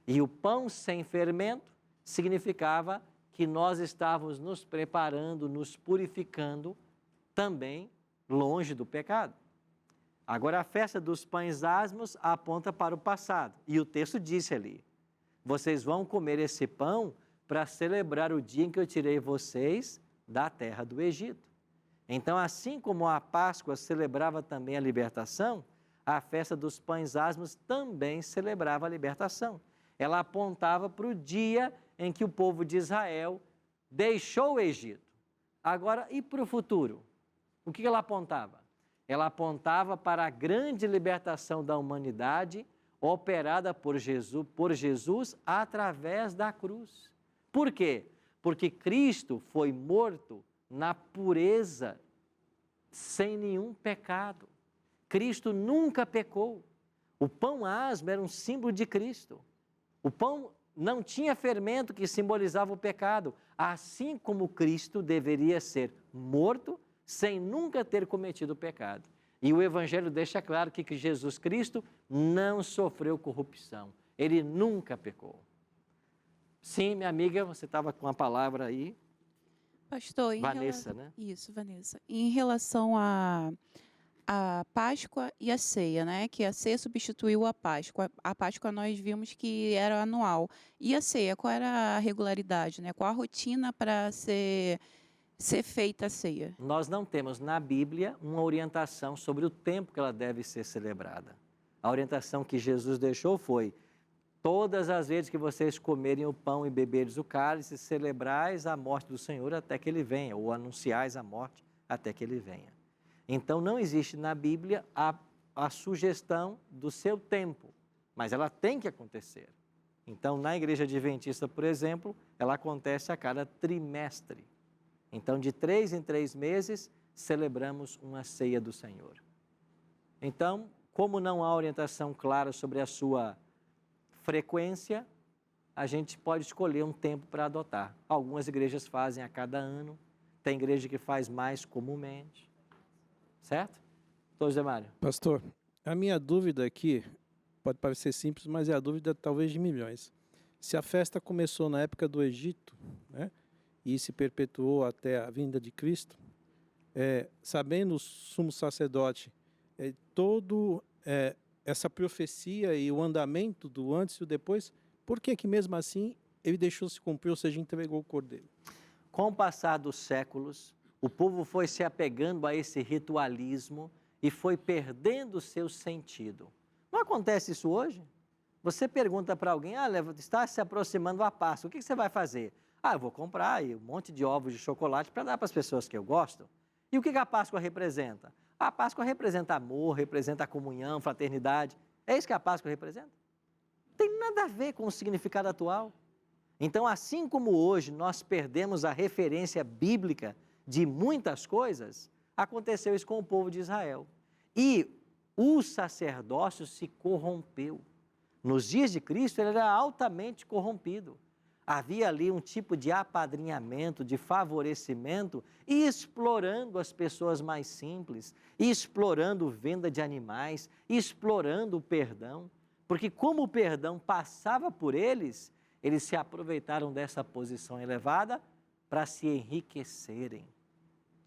S1: E o pão sem fermento significava que nós estávamos nos preparando, nos purificando também longe do pecado. Agora, a festa dos pães asmos aponta para o passado. E o texto disse ali, vocês vão comer esse pão para celebrar o dia em que eu tirei vocês da terra do Egito. Então, assim como a Páscoa celebrava também a libertação, a festa dos pães asmos também celebrava a libertação. Ela apontava para o dia em que o povo de Israel deixou o Egito. Agora, e para o futuro? O que ela apontava? Ela apontava para a grande libertação da humanidade operada por Jesus através da cruz. Por quê? Porque Cristo foi morto na pureza, sem nenhum pecado. Cristo nunca pecou. O pão asmo era um símbolo de Cristo. O pão não tinha fermento que simbolizava o pecado, assim como Cristo deveria ser morto sem nunca ter cometido o pecado. E o Evangelho deixa claro que Jesus Cristo não sofreu corrupção. Ele nunca pecou. Sim, minha amiga, você estava com a palavra aí.
S6: Pastor,
S1: Vanessa, né?
S6: Isso, Vanessa. Em relação à Páscoa e a ceia, né? Que a ceia substituiu a Páscoa. A Páscoa nós vimos que era anual. E a ceia, qual era a regularidade, né? Qual a rotina para ser feita a ceia?
S1: Nós não temos na Bíblia uma orientação sobre o tempo que ela deve ser celebrada. A orientação que Jesus deixou foi: todas as vezes que vocês comerem o pão e beberes o cálice, celebrais a morte do Senhor até que Ele venha, ou anunciais a morte até que Ele venha. Então, não existe na Bíblia a a sugestão do seu tempo, mas ela tem que acontecer. Então, na Igreja Adventista, por exemplo, ela acontece a cada trimestre. Então, de 3 em 3 meses, celebramos uma ceia do Senhor. Então, como não há orientação clara sobre a sua frequência, a gente pode escolher um tempo para adotar. Algumas igrejas fazem a cada ano, tem igreja que faz mais comumente. Certo? Doutor José Mário.
S8: Pastor, a minha dúvida aqui, pode parecer simples, mas é a dúvida talvez de milhões. Se a festa começou na época do Egito, né, e se perpetuou até a vinda de Cristo, sabendo o sumo sacerdote, essa profecia e o andamento do antes e o depois, por que mesmo assim ele deixou se cumprir, ou seja, entregou o cordeiro?
S1: Com o passar dos séculos, o povo foi se apegando a esse ritualismo e foi perdendo o seu sentido. Não acontece isso hoje? Você pergunta para alguém, está se aproximando a Páscoa, o que você vai fazer? Eu vou comprar aí um monte de ovos de chocolate para dar para as pessoas que eu gosto. E o que a Páscoa representa? A Páscoa representa amor, representa comunhão, fraternidade. É isso que a Páscoa representa? Não tem nada a ver com o significado atual. Então, assim como hoje nós perdemos a referência bíblica de muitas coisas, aconteceu isso com o povo de Israel. E o sacerdócio se corrompeu. Nos dias de Cristo, ele era altamente corrompido. Havia ali um tipo de apadrinhamento, de favorecimento, e explorando as pessoas mais simples, e explorando venda de animais, e explorando o perdão. Porque como o perdão passava por eles se aproveitaram dessa posição elevada para se enriquecerem.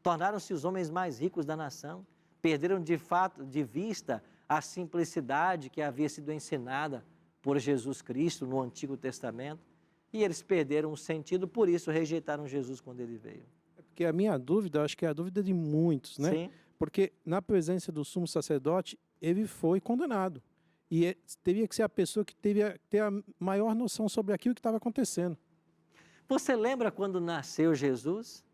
S1: Tornaram-se os homens mais ricos da nação, perderam de fato de vista a simplicidade que havia sido ensinada por Jesus Cristo no Antigo Testamento, e eles perderam o sentido, por isso rejeitaram Jesus quando ele veio.
S8: Porque a minha dúvida, acho que é a dúvida de muitos, né?
S1: Sim.
S8: Porque na presença do sumo sacerdote, ele foi condenado. E teria que ser a pessoa que teria ter a maior noção sobre aquilo que estava acontecendo.
S1: Você lembra quando nasceu Jesus,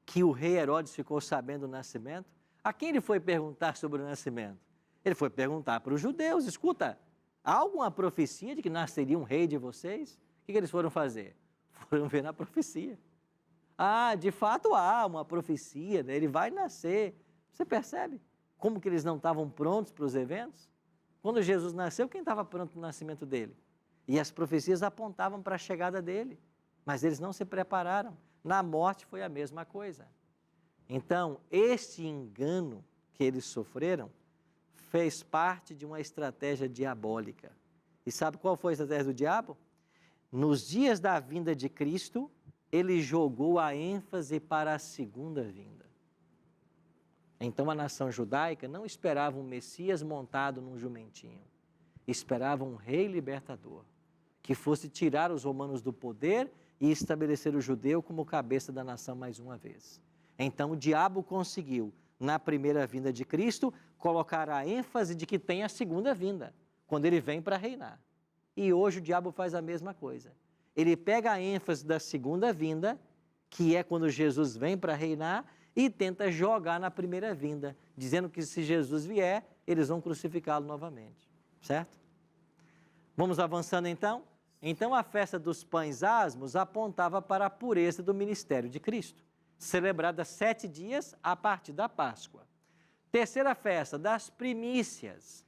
S1: que o rei Herodes ficou sabendo do nascimento? A quem ele foi perguntar sobre o nascimento? Ele foi perguntar para os judeus, escuta, há alguma profecia de que nasceria um rei de vocês? O que eles foram fazer? Foram ver na profecia. De fato há uma profecia, né? Ele vai nascer. Você percebe como que eles não estavam prontos para os eventos? Quando Jesus nasceu, quem estava pronto para o nascimento dele? E as profecias apontavam para a chegada dele, mas eles não se prepararam. Na morte foi a mesma coisa. Então, este engano que eles sofreram fez parte de uma estratégia diabólica. E sabe qual foi a estratégia do diabo? Nos dias da vinda de Cristo, ele jogou a ênfase para a segunda vinda. Então a nação judaica não esperava um Messias montado num jumentinho, esperava um rei libertador, que fosse tirar os romanos do poder e estabelecer o judeu como cabeça da nação mais uma vez. Então o diabo conseguiu, na primeira vinda de Cristo, colocar a ênfase de que tem a segunda vinda, quando ele vem para reinar. E hoje o diabo faz a mesma coisa. Ele pega a ênfase da segunda vinda, que é quando Jesus vem para reinar, e tenta jogar na primeira vinda, dizendo que se Jesus vier, eles vão crucificá-lo novamente. Certo? Vamos avançando então? Então a festa dos pães asmos apontava para a pureza do ministério de Cristo, celebrada 7 dias a partir da Páscoa. Terceira festa, das primícias.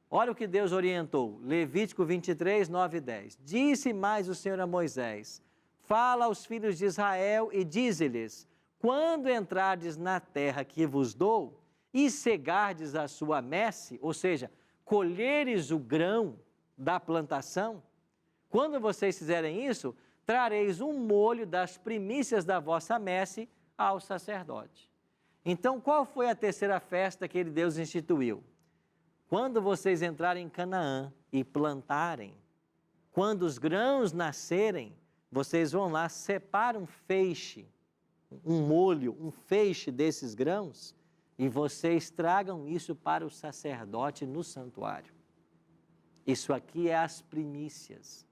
S1: Olha o que Deus orientou, Levítico 23, 9 e 10. Disse mais o Senhor a Moisés, fala aos filhos de Israel e dize-lhes, quando entrardes na terra que vos dou e cegardes a sua messe, ou seja, colheres o grão da plantação, quando vocês fizerem isso, trareis um molho das primícias da vossa messe ao sacerdote. Então, qual foi a terceira festa que Deus instituiu? Quando vocês entrarem em Canaã e plantarem, quando os grãos nascerem, vocês vão lá, separam um feixe, um molho, um feixe desses grãos, e vocês tragam isso para o sacerdote no santuário. Isso aqui é as primícias,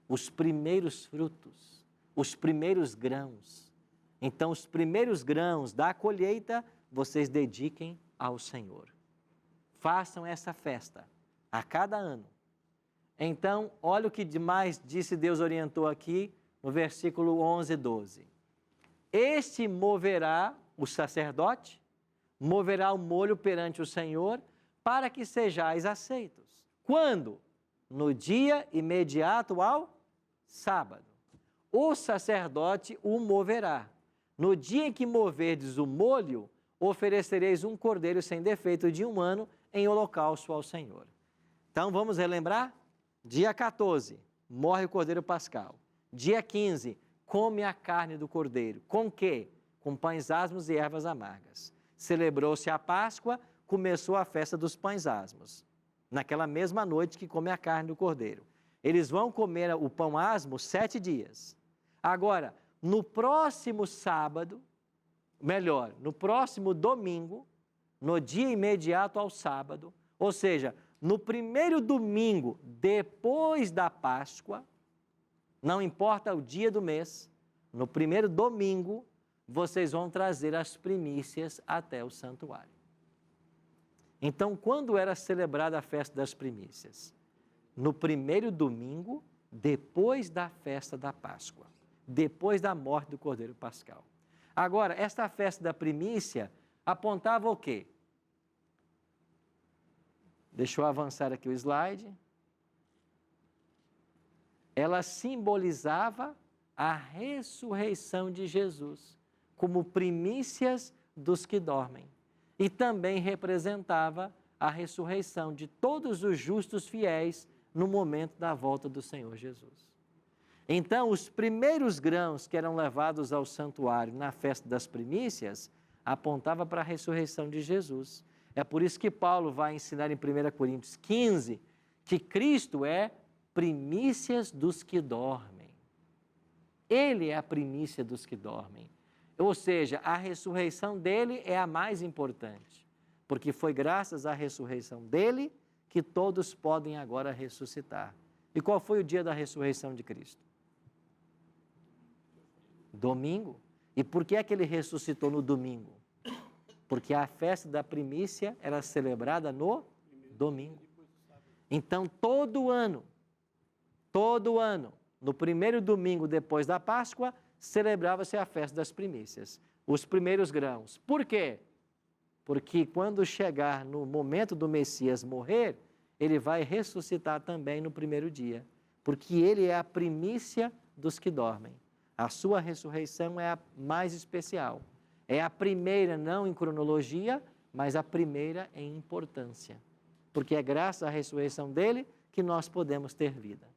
S1: os primeiros frutos, os primeiros grãos. Então, os primeiros grãos da colheita, vocês dediquem ao Senhor. façam essa festa a cada ano. Então, olha o que mais disse Deus orientou aqui no versículo 11 e 12. Este moverá o sacerdote, moverá o molho perante o Senhor, para que sejais aceitos. Quando? No dia imediato ao sábado. O sacerdote o moverá. No dia em que moverdes o molho, oferecereis um cordeiro sem defeito de 1 ano em holocausto ao Senhor. Então, vamos relembrar? Dia 14, morre o cordeiro pascal. Dia 15, come a carne do cordeiro. Com quê? Com pães asmos e ervas amargas. Celebrou-se a Páscoa, começou a festa dos pães asmos. Naquela mesma noite que come a carne do cordeiro. Eles vão comer o pão asmo 7 dias. Agora, no próximo sábado, melhor, no próximo domingo, no dia imediato ao sábado, ou seja, no primeiro domingo depois da Páscoa, não importa o dia do mês, no primeiro domingo, vocês vão trazer as primícias até o santuário. Então, quando era celebrada a festa das primícias? No primeiro domingo, depois da festa da Páscoa, depois da morte do Cordeiro Pascal. Agora, esta festa da primícia apontava o quê? Deixa eu avançar aqui o slide. Ela simbolizava a ressurreição de Jesus, como primícias dos que dormem. E também representava a ressurreição de todos os justos fiéis no momento da volta do Senhor Jesus. Então, os primeiros grãos que eram levados ao santuário na festa das primícias apontavam para a ressurreição de Jesus. É por isso que Paulo vai ensinar em 1 Coríntios 15 que Cristo é primícias dos que dormem. Ele é a primícia dos que dormem. Ou seja, a ressurreição dele é a mais importante, porque foi graças à ressurreição dele que todos podem agora ressuscitar. E qual foi o dia da ressurreição de Cristo? Domingo. E por que é que ele ressuscitou no domingo? Porque a festa da primícia era celebrada no domingo. Então, todo ano, no primeiro domingo depois da Páscoa, celebrava-se a festa das primícias, os primeiros grãos. Por quê? Porque quando chegar no momento do Messias morrer, ele vai ressuscitar também no primeiro dia, porque ele é a primícia dos que dormem. A sua ressurreição é a mais especial. É a primeira, não em cronologia, mas a primeira em importância. Porque é graças à ressurreição dele que nós podemos ter vida.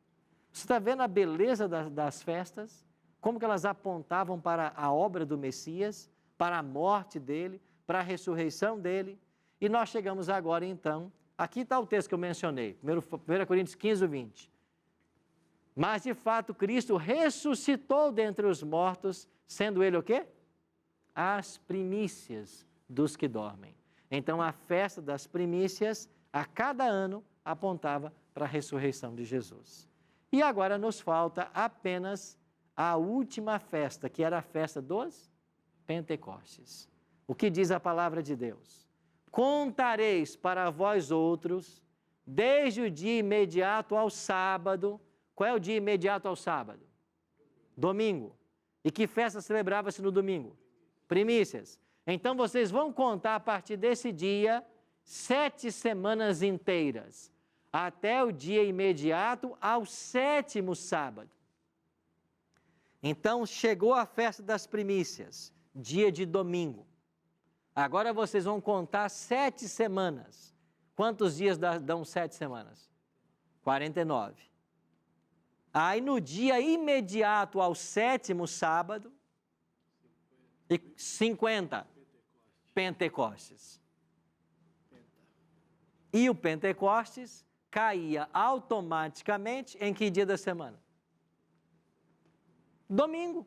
S1: Você está vendo a beleza das festas? Como que elas apontavam para a obra do Messias, para a morte dele, para a ressurreição dele. E nós chegamos agora, então, aqui está o texto que eu mencionei, 1 Coríntios 15, 20. Mas, de fato, Cristo ressuscitou dentre os mortos, sendo ele o quê? As primícias dos que dormem. Então, a festa das primícias, a cada ano, apontava para a ressurreição de Jesus. E agora nos falta apenas a última festa, que era a festa dos Pentecostes. O que diz a palavra de Deus? Contareis para vós outros, desde o dia imediato ao sábado. Qual é o dia imediato ao sábado? Domingo. E que festa celebrava-se no domingo? Primícias. Então vocês vão contar a partir desse dia 7 semanas inteiras, até o dia imediato ao 7º sábado. Então chegou a festa das primícias, dia de domingo. Agora vocês vão contar 7 semanas. Quantos dias dão 7 semanas? 49. Aí no dia imediato ao 7º sábado, 50. Pentecostes. E o Pentecostes caía automaticamente em que dia da semana? Domingo.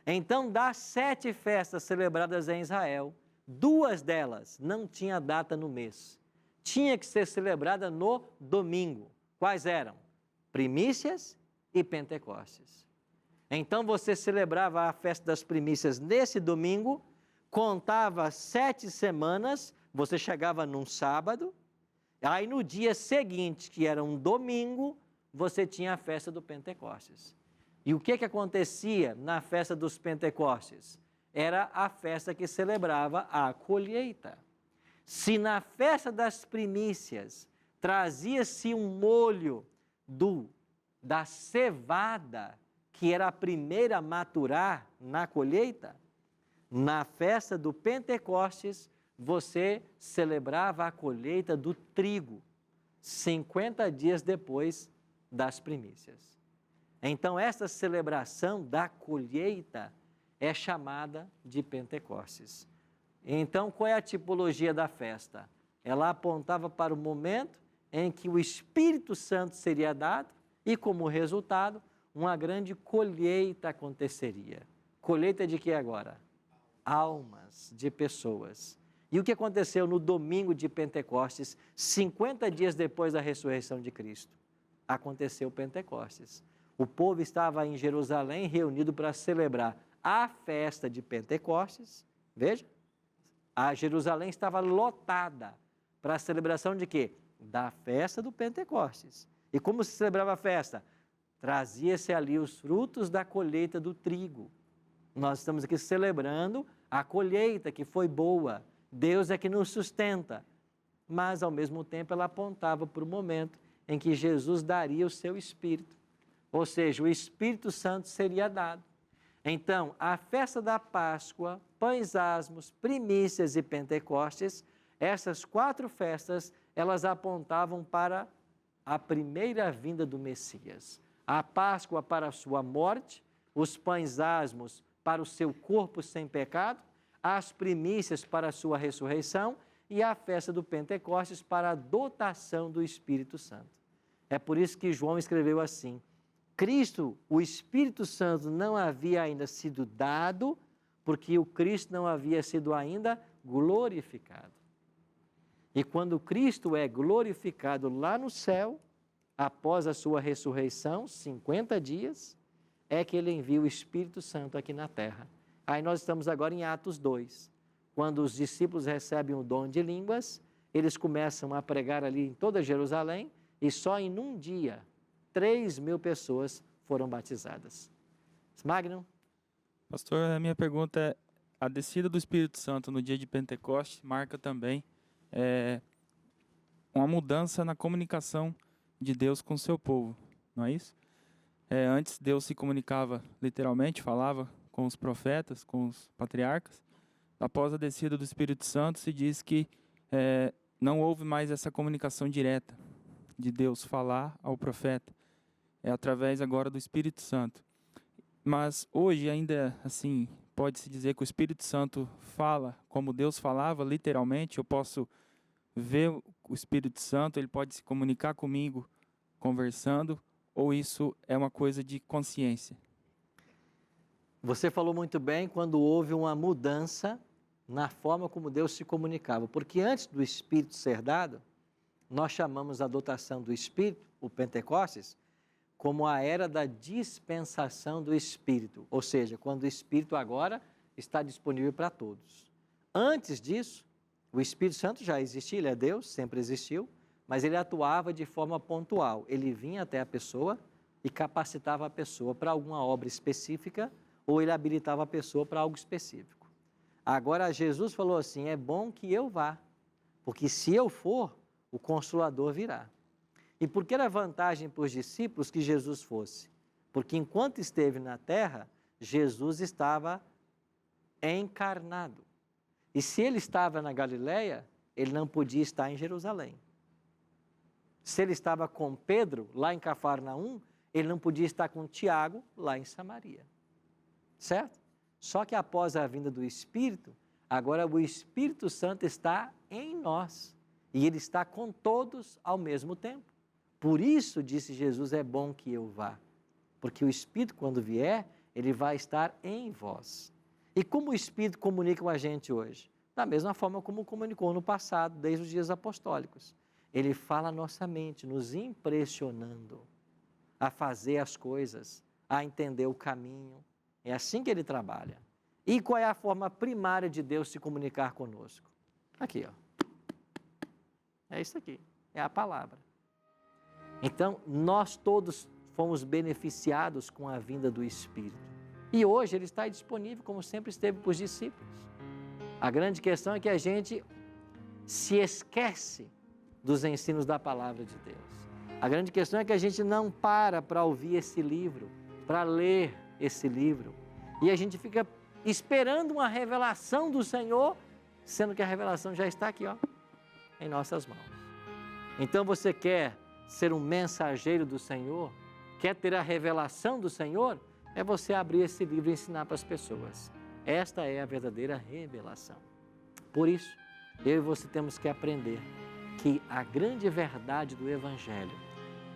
S1: Então, das 7 festas celebradas em Israel, 2 delas não tinha data no mês. Tinha que ser celebrada no domingo. Quais eram? Primícias e Pentecostes. Então, você celebrava a festa das primícias nesse domingo, contava 7 semanas Você chegava num sábado, aí no dia seguinte, que era um domingo, você tinha a festa do Pentecostes. E o que acontecia na festa dos Pentecostes? Era a festa que celebrava a colheita. Se na festa das primícias trazia-se um molho da cevada, que era a primeira a maturar na colheita, na festa do Pentecostes, você celebrava a colheita do trigo, 50 dias depois das primícias. Então, essa celebração da colheita é chamada de Pentecostes. Então, qual é a tipologia da festa? Ela apontava para o momento em que o Espírito Santo seria dado e, como resultado, uma grande colheita aconteceria. Colheita de que agora? Almas de pessoas. E o que aconteceu no domingo de Pentecostes, 50 dias depois da ressurreição de Cristo? Aconteceu Pentecostes. O povo estava em Jerusalém reunido para celebrar a festa de Pentecostes. Veja, a Jerusalém estava lotada para a celebração de quê? Da festa do Pentecostes. E como se celebrava a festa? Trazia-se ali os frutos da colheita do trigo. Nós estamos aqui celebrando a colheita que foi boa. Deus é que nos sustenta. Mas, ao mesmo tempo, ela apontava para o momento em que Jesus daria o seu Espírito. Ou seja, o Espírito Santo seria dado. Então, a festa da Páscoa, Pães Asmos, Primícias e Pentecostes, essas 4 festas, elas apontavam para a primeira vinda do Messias. A Páscoa para a sua morte, os Pães Asmos para o seu corpo sem pecado, as primícias para a sua ressurreição e a festa do Pentecostes para a dotação do Espírito Santo. É por isso que João escreveu assim: Cristo, o Espírito Santo não havia ainda sido dado, porque o Cristo não havia sido ainda glorificado. E quando Cristo é glorificado lá no céu, após a sua ressurreição, 50 dias, é que ele envia o Espírito Santo aqui na terra. Aí nós estamos agora em Atos 2. Quando os discípulos recebem o dom de línguas, eles começam a pregar ali em toda Jerusalém, e só em um dia, 3.000 pessoas foram batizadas. Magnum?
S3: Pastor, a minha pergunta é, a descida do Espírito Santo no dia de Pentecostes marca também uma mudança na comunicação de Deus com o seu povo, não é isso? Antes Deus se comunicava literalmente, falava com os profetas, com os patriarcas. Após a descida do Espírito Santo, se diz que não houve mais essa comunicação direta de Deus falar ao profeta. É através agora do Espírito Santo. Mas hoje ainda assim, pode-se dizer que o Espírito Santo fala como Deus falava, literalmente. Eu posso ver o Espírito Santo, ele pode se comunicar comigo conversando, ou isso é uma coisa de consciência?
S1: Você falou muito bem quando houve uma mudança na forma como Deus se comunicava. Porque antes do Espírito ser dado, nós chamamos a dotação do Espírito, o Pentecostes, como a era da dispensação do Espírito. Ou seja, quando o Espírito agora está disponível para todos. Antes disso, o Espírito Santo já existia, ele é Deus, sempre existiu, mas ele atuava de forma pontual. Ele vinha até a pessoa e capacitava a pessoa para alguma obra específica, ou ele habilitava a pessoa para algo específico. Agora, Jesus falou assim, é bom que eu vá, porque se eu for, o Consolador virá. E por que era vantagem para os discípulos que Jesus fosse? Porque enquanto esteve na terra, Jesus estava encarnado. E se ele estava na Galileia, ele não podia estar em Jerusalém. Se ele estava com Pedro, lá em Cafarnaum, ele não podia estar com Tiago, lá em Samaria. Certo? Só que após a vinda do Espírito, agora o Espírito Santo está em nós. E ele está com todos ao mesmo tempo. Por isso, disse Jesus, é bom que eu vá. Porque o Espírito, quando vier, ele vai estar em vós. E como o Espírito comunica com a gente hoje? Da mesma forma como comunicou no passado, desde os dias apostólicos. Ele fala a nossa mente, nos impressionando a fazer as coisas, a entender o caminho. É assim que ele trabalha. E qual é a forma primária de Deus se comunicar conosco? Aqui, ó. É isso aqui, é a palavra. Então, nós todos fomos beneficiados com a vinda do Espírito. E hoje ele está disponível, como sempre esteve para os discípulos. A grande questão é que a gente se esquece dos ensinos da palavra de Deus. A grande questão é que a gente não para ouvir esse livro, para ler esse livro. E a gente fica esperando uma revelação do Senhor, sendo que a revelação já está aqui, ó, em nossas mãos. Então você quer ser um mensageiro do Senhor? Quer ter a revelação do Senhor? É você abrir esse livro e ensinar para as pessoas. Esta é a verdadeira revelação. Por isso, eu e você temos que aprender que a grande verdade do Evangelho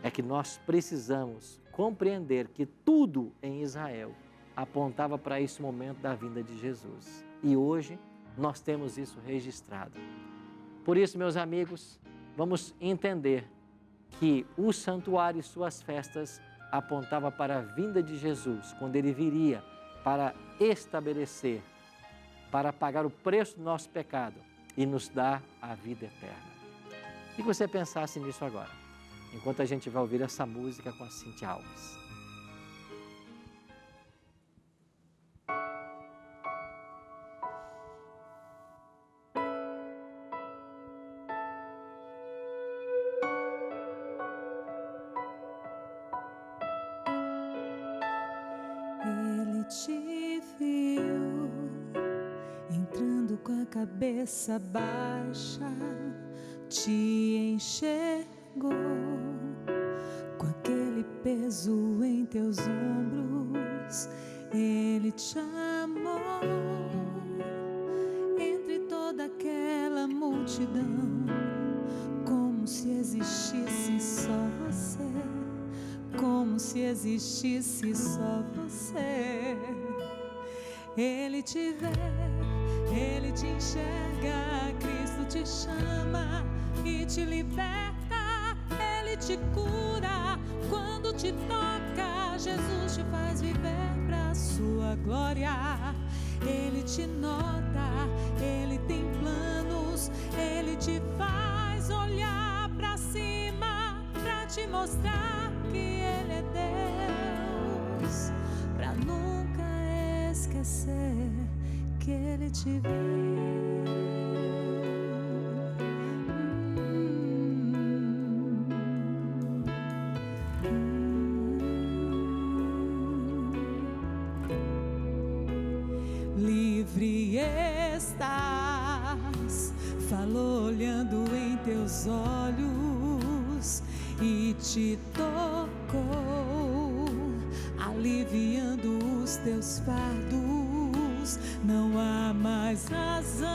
S1: é que nós precisamos compreender que tudo em Israel apontava para esse momento da vinda de Jesus. E hoje nós temos isso registrado. Por isso, meus amigos, vamos entender que o santuário e suas festas apontava para a vinda de Jesus, quando ele viria para estabelecer, para pagar o preço do nosso pecado e nos dar a vida eterna. E que você pensasse nisso agora, enquanto a gente vai ouvir essa música com a Cintia Alves.
S9: Ele te viu entrando com a cabeça baixa, te enxergou com aquele peso em teus ombros. Ele te amou entre toda aquela multidão, como se existisse só você. Como se existisse só você. Ele te vê, ele te enxerga, Cristo te chama e te liberta. Ele te cura quando te toca, Jesus te faz viver pra sua glória. Ele te nota, ele tem planos, ele te faz olhar pra cima, pra te mostrar que Ele é Deus, pra nunca esquecer que Ele te viu. Livre estás, falou olhando em teus olhos e te tocou, aliviando os teus fardos. Não há mais razão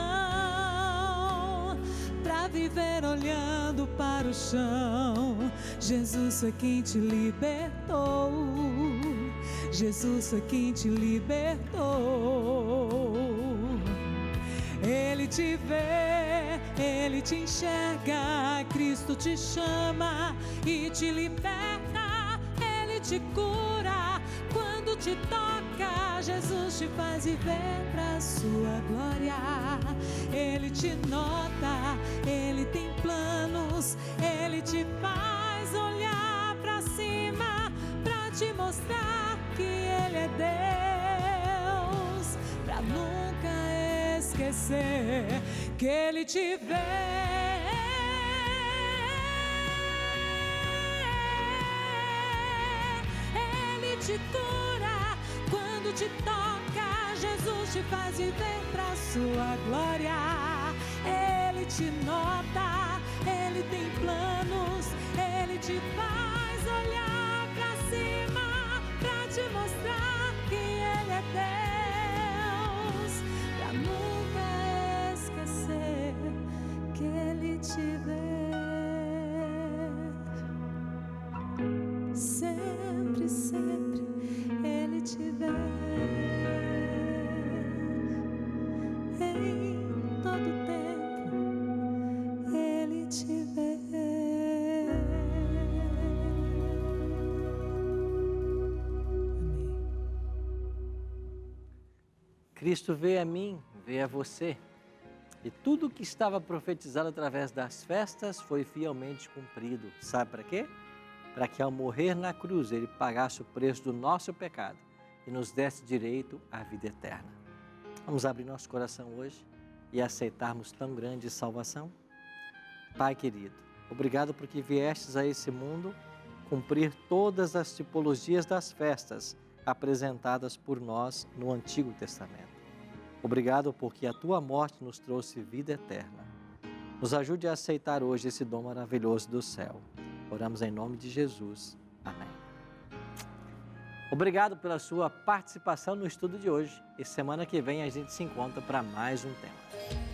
S9: pra viver olhando para o chão. Jesus foi quem te libertou, Jesus foi quem te libertou. Ele te vê, ele te enxerga, Cristo te chama e te liberta. Ele te cura quando te toca, Jesus te faz viver pra sua glória. Ele te nota, ele tem planos, ele te faz olhar pra cima, pra te mostrar que ele é Deus, pra nunca esquecer que ele te vê. Ele te cura quando te toca, Jesus te faz viver pra sua glória. Ele te nota, ele tem planos, ele te faz olhar pra cima, pra te mostrar que ele é Deus, pra nunca esquecer que ele te vê. Sempre, sempre ele te vê. Em todo tempo ele te vê. Amém.
S1: Cristo vê a mim, vê a você. E tudo que estava profetizado através das festas foi fielmente cumprido. Sabe para quê? Para que ao morrer na cruz ele pagasse o preço do nosso pecado e nos desse direito à vida eterna. Vamos abrir nosso coração hoje e aceitarmos tão grande salvação? Pai querido, obrigado porque viestes a esse mundo cumprir todas as tipologias das festas apresentadas por nós no Antigo Testamento. Obrigado porque a tua morte nos trouxe vida eterna. Nos ajude a aceitar hoje esse dom maravilhoso do céu. Oramos em nome de Jesus. Amém. Obrigado pela sua participação no estudo de hoje. E semana que vem a gente se encontra para mais um tema.